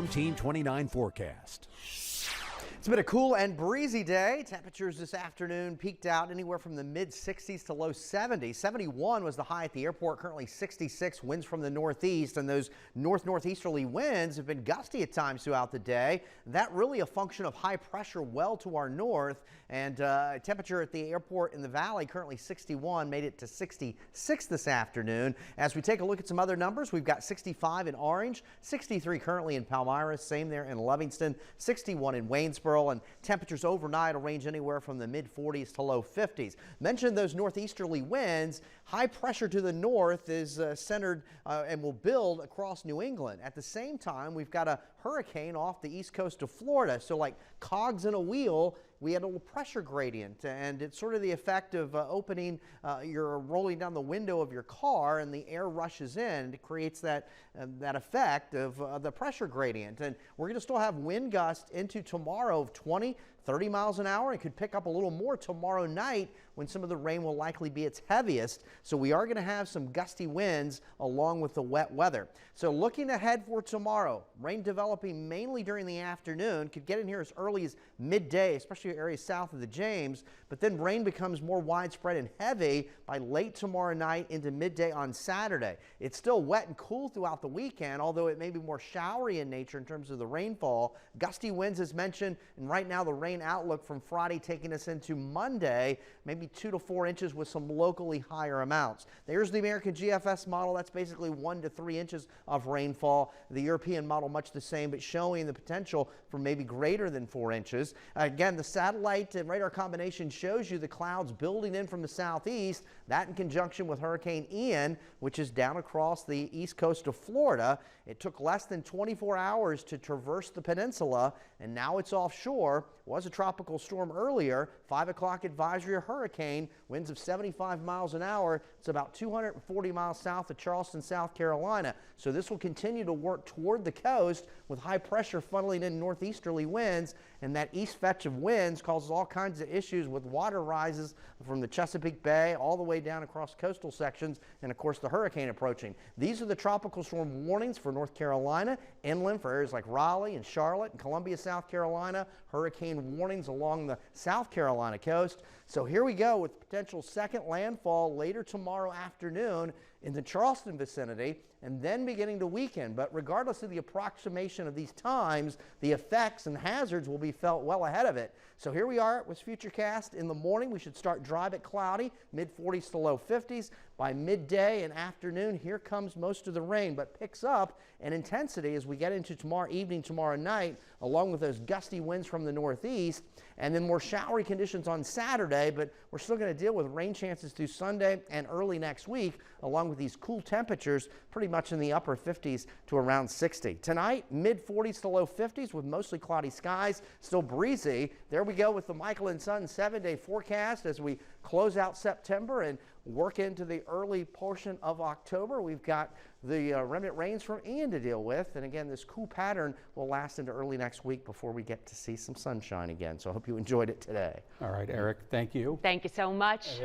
NBC29 forecast. It's been a cool and breezy day. Temperatures this afternoon peaked out anywhere from the mid 60s to low 70s. 71 was the high at the airport, currently 66. Winds from the northeast, and those northeasterly winds have been gusty at times throughout the day. That really a function of high pressure well to our north, and temperature at the airport in the valley currently 61, made it to 66 this afternoon. As we take a look at some other numbers, we've got 65 in Orange, 63 currently in Palmyra, same there in Livingston, 61 in Waynesboro. And temperatures overnight will range anywhere from the mid 40s to low 50s. Mentioned those northeasterly winds. High pressure to the north is centered and will build across New England. At the same time, we've got a hurricane off the east coast of Florida. So like cogs in a wheel, we had a little pressure gradient, and it's sort of the effect of you're rolling down the window of your car and the air rushes in. It creates that effect of the pressure gradient. And we're going to still have wind gusts into tomorrow of 20, 30 miles an hour. It could pick up a little more tomorrow night when some of the rain will likely be its heaviest. So we are going to have some gusty winds along with the wet weather. So looking ahead for tomorrow, rain developing mainly during the afternoon, could get in here as early as midday, especially areas south of the James, but then rain becomes more widespread and heavy by late tomorrow night into midday on Saturday. It's still wet and cool throughout the weekend, although it may be more showery in nature in terms of the rainfall. Gusty winds as mentioned, and right now the rain outlook from Friday taking us into Monday, maybe 2 to 4 inches with some locally higher amounts. There's the American GFS model. That's basically 1 to 3 inches of rainfall. The European model much the same, but showing the potential for maybe greater than 4 inches. Again, the satellite and radar combination shows you the clouds building in from the southeast. That in conjunction with Hurricane Ian, which is down across the east coast of Florida. It took less than 24 hours to traverse the peninsula, and now it's offshore. Was a tropical storm earlier. 5 o'clock advisory, a hurricane, winds of 75 miles an hour. It's about 240 miles south of Charleston, South Carolina. So this will continue to work toward the coast with high pressure funneling in northeasterly winds, and that east fetch of winds causes all kinds of issues with water rises from the Chesapeake Bay all the way down across coastal sections, and of course the hurricane approaching. These are the tropical storm warnings for North Carolina, inland for areas like Raleigh and Charlotte and Columbia, South Carolina, hurricane warnings along the South Carolina coast. So here we go with potential second landfall later tomorrow afternoon in the Charleston vicinity, and then beginning to weaken. But regardless of the approximation of these times, the effects and hazards will be felt well ahead of it. So here we are with Futurecast. In the morning, we should start dry but cloudy, mid 40s to low 50s. By midday and afternoon, here comes most of the rain, but picks up in intensity as we get into tomorrow evening, tomorrow night, along with those gusty winds from the northeast, and then more showery conditions on Saturday. But we're still going to deal with rain chances through Sunday and early next week, along with these cool temperatures pretty much in the upper 50s to around 60. Tonight, mid 40s to low 50s with mostly cloudy skies, still breezy. There we go with the Michael and Son 7-day forecast as we close out September and work into the early portion of October. We've got the remnant rains from Ian to deal with, and again, this cool pattern will last into early next week before we get to see some sunshine again. So I hope you enjoyed it today. All right, Eric, thank you. Thank you so much.